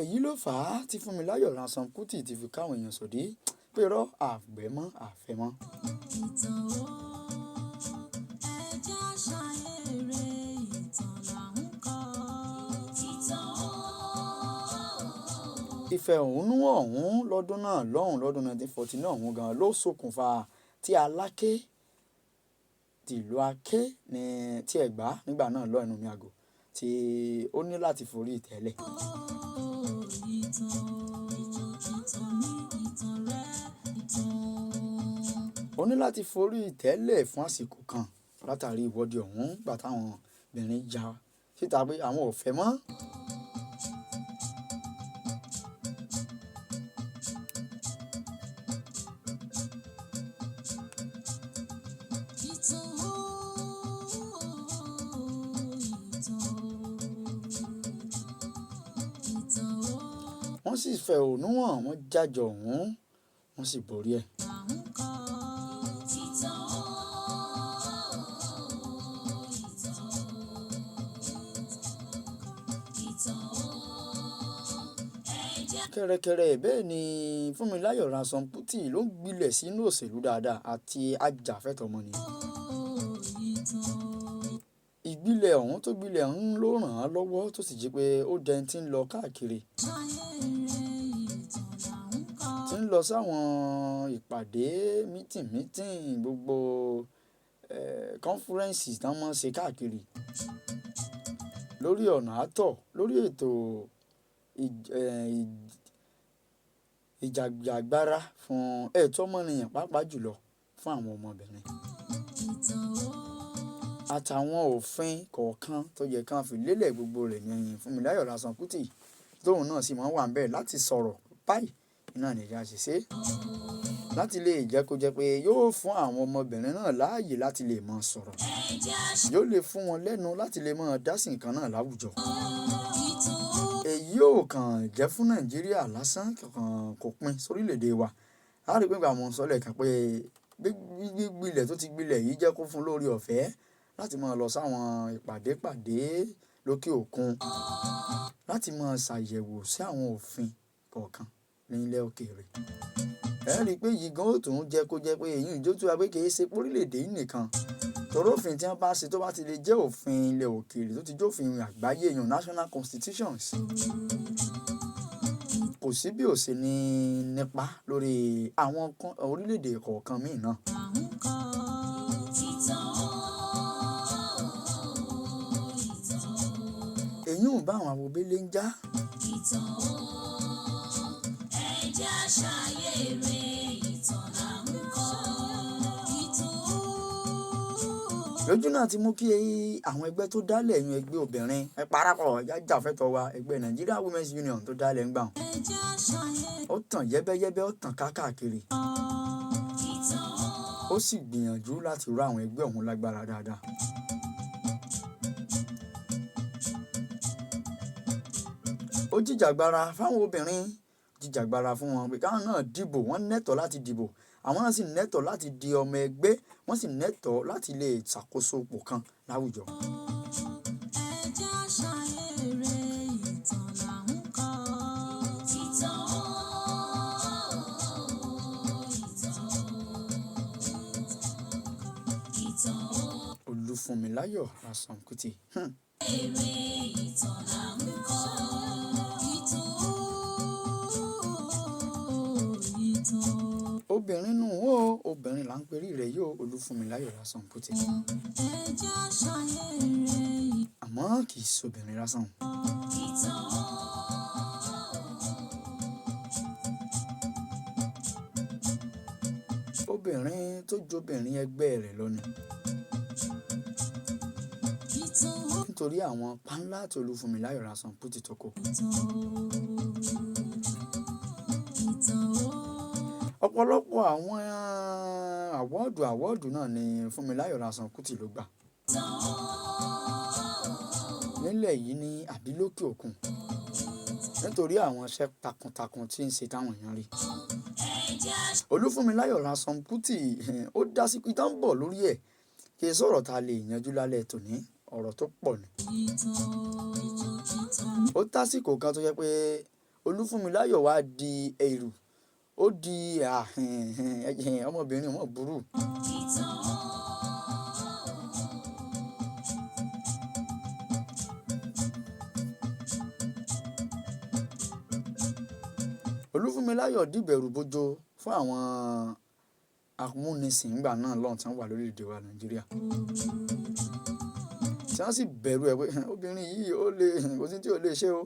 èyí ló fà á tí Fúnmiláyọ̀ Ransome Kuti ti fi káwọn èèyàn sòdí pé irọ́ àgbẹ̀ mọ́ àfẹ́ mọ́. Ìfẹ̀hónúhàn ọ̀hún lọ́dún náà lọ́hùn lọ́dún 1949 ọ̀hún gan ló ṣokùnfà tí Aláké tìlú Aké ní tí Ẹ̀gbá nígbà náà lọ́ ẹnu mi àgò tí ó ní láti forí ìtẹ́lẹ̀. Ó ní láti forí ìtẹ́lẹ̀ fún àsìkò kan látàrí ìwọ́de ọ̀hún gbà táwọn obìnrin já síta pé àwọn ò fẹ́ mọ́. Wọ́n sì fẹ̀hónúhàn wọ́n jájọ ọ̀hún wọ́n sì borí ẹ̀. Kẹ̀rẹ̀kẹ̀rẹ̀ bẹ́ẹ̀ ni Fúnmiláyọ̀ Ransome Kuti ló ń gbilẹ̀ sínú òṣèlú dáadáa àti ajàfẹ́tọ̀ọ́ ọmọnìyàn. Ìgbilẹ̀ ọ̀hún tó gbilẹ̀ ń ló ràn án lọ́wọ́ tó sì jẹ́ pé ó dẹni tí ń lọ káàkiri tí ń lọ sáwọn ìpàdé mítìn gbogbo conference tí wọ́n máa ń ṣe káàkiri lórí ọ̀nà àtọ̀ lórí ètò ìjàgbára fún ẹ̀tọ́ ọmọnìyàn pàápàá jùlọ fún àwọn ọmọbìnrin àtàwọn òfin kọ̀ọ̀kan tó yẹ kán fi lélẹ̀ gbogbo rẹ̀ ní Fúnmiláyọ̀ Ransome Kuti tóun náà sì máa ń wà níbẹ̀ láti sọ̀rọ̀ báyìí iná nìyá ṣiṣẹ́ láti lè jẹ́ kó jẹ́ pé yóò fún àwọn ọmọbìnrin náà láàyè láti lè máa sọ̀rọ̀ yóò lè fún wọn lẹ́nu láti lè máa dá sí nǹkan náà láwùjọ. Èyí ò kàn jẹ́ fún Nàìjíríà lásán kò pin sórílẹ̀-èdè wa a rí pé àwọn sọ́lẹ̀ kan pé gbígbilẹ̀ tó ti gbilẹ̀ yìí jẹ́ kó fún lórí ọ̀fẹ́ láti máa lọ sáwọn ìpàdé lókè òkun láti máa ṣàyẹ̀wò sí àwọn òfin kọ̀ọ̀kan ní ilẹ̀ òkèèrè. Ẹ rí i pé yìí gan ó tún jẹ́ kó jẹ́ pé èyí ìjó tí wàá pé kì í ṣe pórílẹ̀-èdè yìí nìkan torí òfin tí wọ́n bá ṣe tó bá ti lè jẹ́ òfin ilẹ̀ òkèèrè tó ti jẹ́ òfin àgbáyé èèyàn national constitutions kò sí bí ó ṣe ní nípa lórí àwọn orílẹ̀-èdè kọ̀ọ̀kan míì náà. Èyí ò bá àwọn àwòbélé ń já. Lójú náà ti mú kí àwọn ẹgbẹ́ tó dálẹ̀ yan ẹgbẹ́ obìnrin ẹ parapọ̀ ajàfẹ́tọ̀ọ́ wa ẹgbẹ́ Nigeria Women's Union tó dálẹ̀ ń gbà wọn. Ó tàn yẹ́bẹ́yẹ́bẹ́ ó tàn káàkiri. Ó sì gbìyànjú láti rọ àwọn ẹgbẹ́ ọ̀hún lágbára dáadáa. Ó jìjàgbara fáwọn obìnrin jìjàgbara fún wọn pé káwọn náà dìbò wọ́n nẹ́tọ̀ọ́ láti dìbò àwọn náà sì nẹ́tọ̀ọ́ láti di ọmọ ẹgbẹ́ wọ́n sì nẹ́tọ̀ọ́ láti lè ṣàkóso ipò kan láwùjọ. Olúfúnmiláyọ̀ Ransome Kuti. Obìnrin nù ó obìnrin là ń perí rẹ̀ yóò Olúfúnmiláyọ̀ Ransome Kuti. Àmọ́ kì í ṣobìnrin lásán. Obìnrin tó jóbìnrin ẹgbẹ́ rẹ̀ lọ ni. Nítorí àwọn pánlá tí Olúfúnmiláyọ̀ Ransome Kuti tó kó. Ọ̀pọ̀lọpọ̀ àwọn àwọ́ọ̀dù náà ni Fúnmiláyọ̀ Ransome Kuti ló gbà. Nílẹ̀ yìí ní àbí lókè òkun nítorí àwọn iṣẹ́ takuntakun tí ń ṣe táwọn èèyàn rí. Olúfúnmiláyọ̀ Ransome Kuti ó dá sí pé tá ń bọ̀ lórí ẹ̀ kì í sọ̀rọ̀ tá a lè yanjú lálẹ́ tòní ọ̀rọ̀ tó pọ̀ ni. Ó tásìkò kan tó jẹ́ pé Olúfúnmiláyọ̀ wá di ẹrù, ó di ọmọbìnrin wọn burú. Olúfúnmiláyọ̀ dìbẹ̀rù bojo fún àwọn amúnisìn ìgbà náà lọ́hùn tí wọ́n wà lórílẹ̀‐èdè wa Nàìjíríà, tí wọ́n sì bẹ̀rù ẹ̀ pé obìnrin yìí ó lè kò sí tí ò lè ṣe o,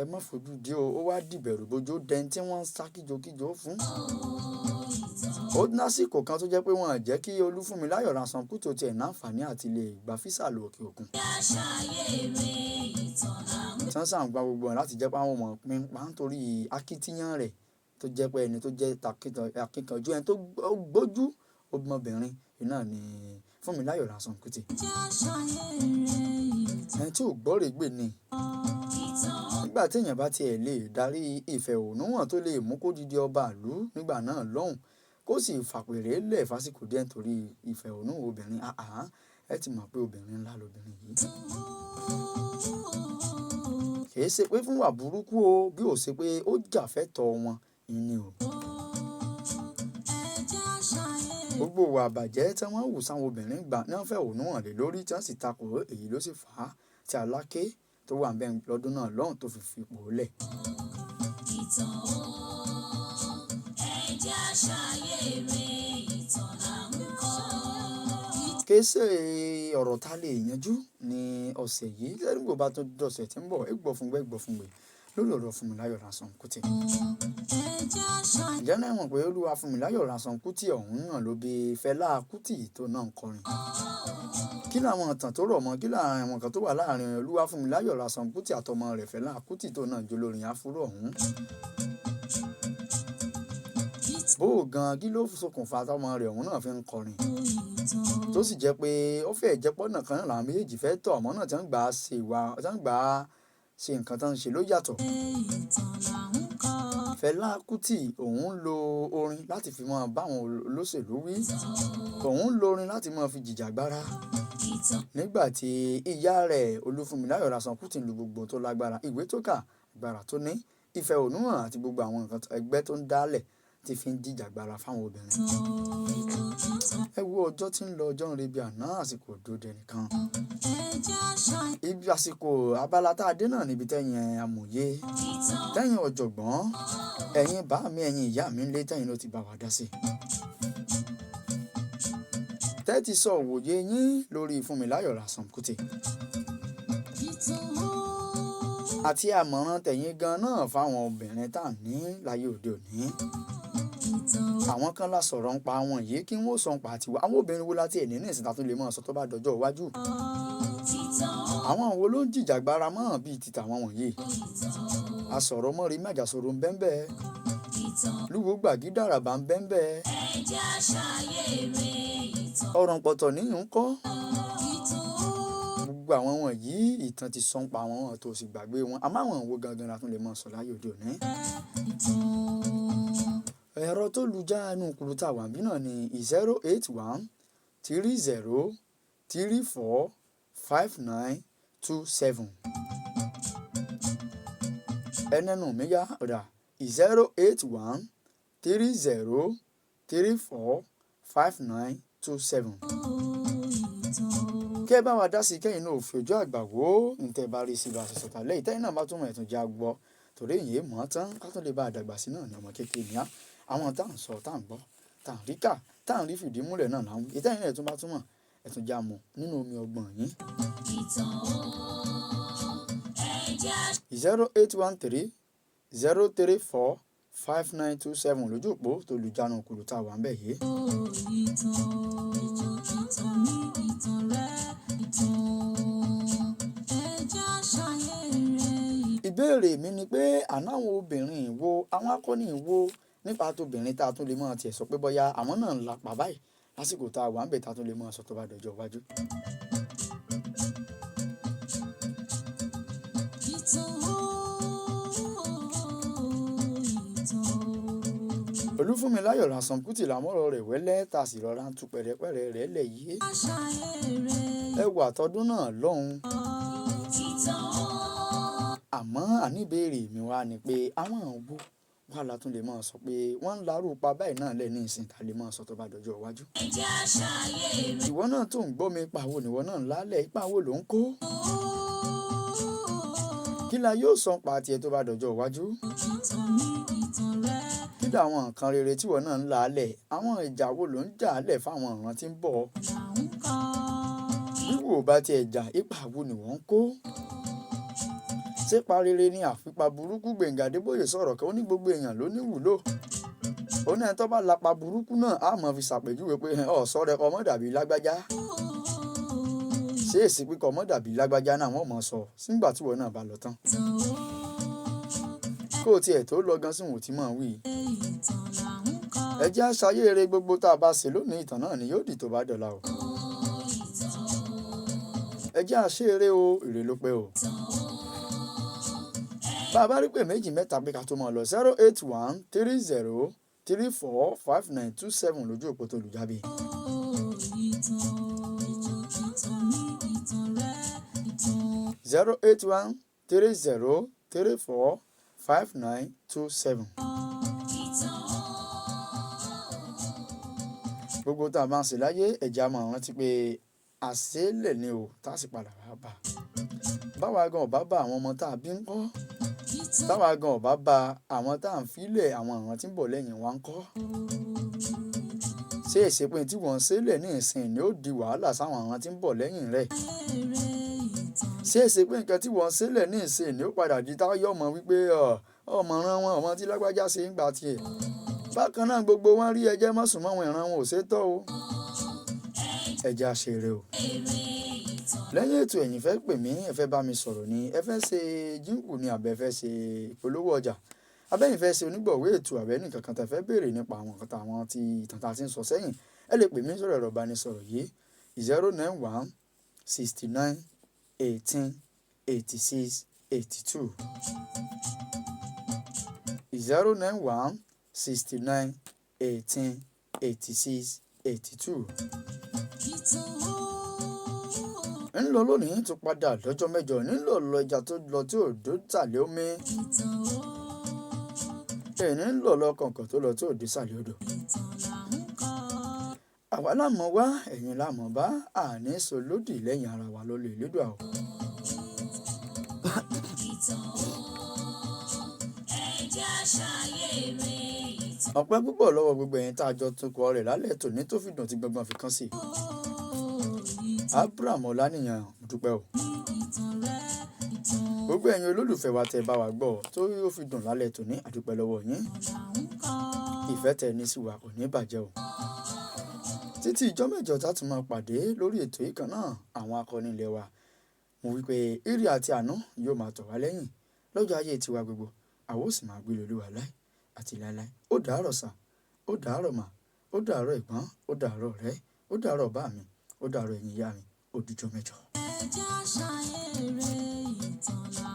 ẹ má fojú di o. Ó wá dìbẹ̀rù bojo dẹni tí wọ́n ń sá kíjokíjo fún. Ó lásìkò kan tó jẹ́ pé wọ́n jẹ́ kí Olúfúnmiláyọ̀ Ransome Kuti tiẹ̀ náǹfààní àti lè gba físà lọ òkè òkun, tí wọ́n sàn gba gbogbo wọn láti jẹ́ pé àwọn ọmọ pín pa nítorí akitiyan rẹ̀ tó jẹ́ pé ẹni tó jẹ́ akíkanjú ẹni tó gbójú ọmọbìnrin náà ni Fúnmiláyọ̀ Ransome Kuti, ẹni tí ò gbọ́rẹ̀gbè ni. Nígbà tí èèyàn bá tiẹ̀ lè darí ìfẹ̀hónúhàn tó lè mú kó didi ọba ìlú nígbà náà lọ́hùn kó sì fàpèrè lẹ̀ fásìkò díẹ̀ nítorí ìfẹ̀hónúhàn obìnrin, ẹ ti mọ̀ pé obìnrin ńlá lobìnrin yìí. Kìí ṣe pé fún wà burúkú o, bí ó ṣe pé ó jàfẹ́tọ̀ọ́ wọn ni o. Gbogbo ìwà àbàjẹ́ tí wọ́n hù sáwọn obìnrin gbà ní wọ́n fẹ̀hónúhàn lé lórí tí wọ́n sì takò, èyí ló sì fà á tí Aláké tó wà ńbẹ̀ lọ́dún náà lọ́hùn tó fi fipò lẹ̀. Kìí ṣe ọ̀rọ̀ tá lè yanjú ní ọ̀sẹ̀ yìí, lẹ́yìn gbogbo bá tó dọ̀sẹ̀ tí ń bọ̀ ẹ gbọ́ fún lórí ọ̀rọ̀ Fúnmiláyọ̀ Ransome Kuti. Ǹjẹ́ náà mọ̀ pé Olúwafúnmiláyọ̀ Ransome Kuti ọ̀hún náà ló bí Fẹlá Kuti tó náà ń kọrin. Kí làwọn ìtàn tó rọ̀ mọ́, kí làwọn nǹkan tó wà láàrin Olúwafúnmiláyọ̀ Ransome Kuti àtọmọ rẹ̀ Fẹlá Kuti tó náà jolórin afúró ọ̀hún? Bó gan kí ló ṣokùnfà tọmọ rẹ̀ ọ̀hún náà fi ń kọrin, tó sì jẹ́ pé ó fẹ́ jẹ́ pọ́nà kan náà làwọn méjèèjì fẹ́ tọ̀, àmọ́ náà tí wọ́n gbà á ṣe nǹkan tó ń ṣe ló yàtọ̀. Fẹlá Kuti òun lo orin láti fi máa bá àwọn olóṣèlú wí, òun lo orin láti máa fi jìjàgbara, nígbà tí ìyá rẹ̀ Olúfúnmiláyọ̀ Ransome Kuti lu gbogbo tó lágbára, ìwé tó kà, agbára tó ní, ìfẹ̀hónúhàn àti gbogbo àwọn nǹkan ẹgbẹ́ tó ń dálẹ̀ ti fi ń jìjàgbara fáwọn obìnrin. Ẹ wo ọjọ́ tí ń lọ ọjọ́ ń rebi àná, àsìkò òdòdó nìkan. Ibi àsìkò abala tá a dé náà níbi tẹ́yìn amòye, tẹ́yìn ọ̀jọ̀gbọ́n, ẹ̀yin bá mi ẹ̀yin ìyá mi ń lé tẹ́yìn ló ti bá wa dá sí. Tẹ́tí sọ òwòye yín lórí Fúnmiláyọ̀ Ransome Kuti àti àmọ̀ràn tẹ̀yìn gan náà fáwọn obìnrin tá à ní láyé òde òní. Àwọn kan la sọ̀rọ̀ ń pa àwọn yìí kí wọ́n sọ ń pa àtiwá. Àwọn obìnrin wo láti ẹ̀ ní ìsìn tá tún lè mọ̀ sọ tó bá dọjọ́ iwájú? Àwọn wo ló ń jìjàgbara mọ́ bíi ti tàwọn wọ̀nyí? Asọ̀rọ̀ mọ́rí májàsọ̀rọ̀ ń bẹ́ńbẹ́, lúwo gbàgídàràbà ń bẹ́ńbẹ́, ọ̀ràn pọ̀tọ̀ níyùn ń kọ́. Gbogbo àwọn wọ̀nyí ìtàn ti sọ ń pa àwọn tó sì gbàgbé wọn, àmọ́ àwọn wo gangan la tún lè mọ̀ sọ láyé òde òní? Ẹ̀rọ tó lu já inú kúrú tá wà bí náà ni 081 30 34 5927. Ẹnẹ́nu mi yá ọ̀dà 081 30 34 5927. Kẹ́ ẹ bá wa dá sí kẹ́yìn náà fi ojú àgbà wò ní tẹ́ bá rí sí bá ṣe sọ̀tà lẹ́yìn tẹ́yìn náà bá tún mọ̀ ẹ̀tún já gbọ́, torí èyí mọ̀ tán ká tó lè bá àdàgbà sí náà ní ọmọ kékeré ní á. Àwọn tá à ń sọ, tá à ń gbọ́, tá à ń rí kà, tá à ń rí fìdí múlẹ̀ náà láwọn ìtẹ́yìn náà ẹ̀tún bá túmọ̀ ẹ̀tún já mọ̀ nínú omi ọgbọ́n yín. 0813 034 5927 lójú òpó tó lu jánu kúrú tá wà ń bẹ̀ yìí. Ìbéèrè mi ni pé àná àwọn obìnrin wo, àwọn akọni wo nípa tóbìnrin tá a tún lè mọ̀ tiẹ̀ sọ pé bọ́yá àwọn náà ń lapa báyìí lásìkò tá a wà ń bẹ̀ tá a tún lè mọ̀ sọ tó bá dọjọ́ iwájú. Olúfúnmiláyọ̀ Ransome Kuti làmọ́rọ̀ rẹ̀ wẹ́lẹ́ tá a sì rọra ń tu pẹ̀rẹ́pẹ̀rẹ́ rẹ̀ lẹ̀ yìí. Ẹwà tọdún náà lọ́hùn. àmọ́ àní ìbéèrè mi wá ni pé àwọn wo wà látún lè máa sọ pé wọ́n ń larú pa báyìí náà lẹ̀ ní ìsìn tá lè máa sọ tó bá dọjọ́ iwájú. ìwọ náà tó ń gbọ́ mi ipa wo nìwọ náà ń lálẹ̀ ipa wo ló ń kó. kí la yóò sọ pa tiẹ̀ tó bá dọjọ́ iwájú. kí làwọn nǹkan rere tíwọ náà ń lálẹ̀ àwọn ìjà wo ló ń jà á lẹ̀ fáwọn ìran tí ń bọ̀. wíwò bá tiẹ̀ jà ipa wo nìwọ ń kó. ṣépa rere ni àfipá burúkú. Gbẹ̀ngà Adébóyè sọ̀rọ̀ kan ó ní gbogbo èèyàn ló ní wúlò. ó ní ẹni tó bá lapa burúkú náà á mọ̀ fi ṣàpèjúwe pé ọ̀sọ́ rẹ kọ́ mọ́ dàbí lágbájá. ṣé èsì pípọ̀ mọ́ dàbí lágbájá náà wọ́n mọ̀ sọ sígbà tí wọ́n náà bá lọ tán. kó o tiẹ̀ tó lọ gan sí wọn ò tí mọ̀ wí. ẹ jẹ́ àṣàyè eré gbogbo tá a bá ṣe lónìí ìtàn náà ni yóò dì tó bá dọ̀la o. ẹ jẹ́ àṣẹ eré o èrè ló pé o. bá a bá rí pé méjì mẹ́ta pé ká tó mọ̀ lọ 08130345927 lójú òpó tó lùjábí. Zero 08130345927. gbogbo tá a máa ń ṣe láyé ẹ̀jẹ̀ a máa rántí pé àṣélẹ̀ ni o tá a sì padà wá bá. báwa gan ọ̀bá bá àwọn ọmọ tá a bí ń kọ́. táwa gan ọ̀bá bá àwọn tá à ń filẹ̀ àwọn ìran tí ń bọ̀ lẹ́yìn wa ń kọ́. ṣé ìṣepin tí wọ́n ń ṣẹlẹ̀ ní ìsìn ni ó di wàhálà sáwọn ìran tí ń bọ̀ lẹ́yìn rẹ̀. ṣé ìṣepin nǹkan tí wọ́n ń ṣẹlẹ̀ ní ìsìn ni ó padà di táyọ̀ mọ́ wípé ọmọ ran wọn ọmọ tí lágbájá ṣe ń gbà tiẹ̀. bákan náà gbogbo wọn rí ẹjẹ́ mọ́sùn mọ́ wọn ìran wọn ò ṣe tọ́ o. ẹjẹ́ àṣeré o. lẹ́yìn ètò ẹ̀yin fẹ́ pè mí ẹ fẹ́ bá mi sọ̀rọ̀ ni ẹ fẹ́ ṣe jíǹkù ni àbẹ́ fẹ́ ṣe ìpolówó ọjà abẹ́yìn fẹ́ ṣe onígbọ̀wé ètò àbẹ́ nìkan kan tẹ́ fẹ́ béèrè nípa àwọn nǹkan táwọn ti ìtàn tá a ti ń sọ sẹ́yìn ẹ lè pè mí sọ̀rọ̀ ẹ̀rọ ìbánisọ̀rọ̀ yìí 091 69 18 86 82 091 69 18 86 82. ńlọ lónìí tó padà lọ́jọ́ mẹ́jọ nílò lọ ìjà tó lọ tí ò dó tàlẹ́ omi. ẹni ń lọ lọ kọ̀ǹkọ̀ tó lọ tí ò dé sàlẹ̀ odò. àwa lámọ̀ wá ẹ̀yin lámọ̀ bá àní sọ lódì lẹ́yìn ara wa lọ́lọ́ ìlédùn àwọn. ọpẹ́ púpọ̀ lọ́wọ́ gbogbo ẹ̀yin tá a jọ tún kọ rẹ̀ lálẹ́ tòní tó fi dùn tí gbọ̀ngbọ̀n fi kàn sí. Abraham Ọláníyàn dúpẹ́ o. gbogbo ẹ̀yin olólùfẹ́ wa tẹ́ bá wa gbọ́ tó yóò fi dùn lálẹ́ tòní àdúpẹ́ lọ́wọ́ yín. ìfẹ́ tẹ́ ní sí wa kò ní bàjẹ́ o. títí ìjọ́ mẹ́jọ tá tún máa pàdé lórí ètò yìí kan náà àwọn akọni ilẹ̀ wa mo wí pé ire àti àánú yóò máa tọ̀ wá lẹ́yìn lọ́jọ́ ayé tiwa gbogbo àwọn ò sì máa gbé lóluwà láì àti láíláí. ó dàárọ̀ sà ó dàárọ̀ mà ó dàárọ̀ ẹ̀gbọ́n ó dàárọ̀ ọ̀rẹ́ ó dàárọ̀ bá mi ó dàárọ̀ ẹ̀yin ìyá mi ó dijọ́ mẹ́jọ. ẹ jẹ́ àṣà eré.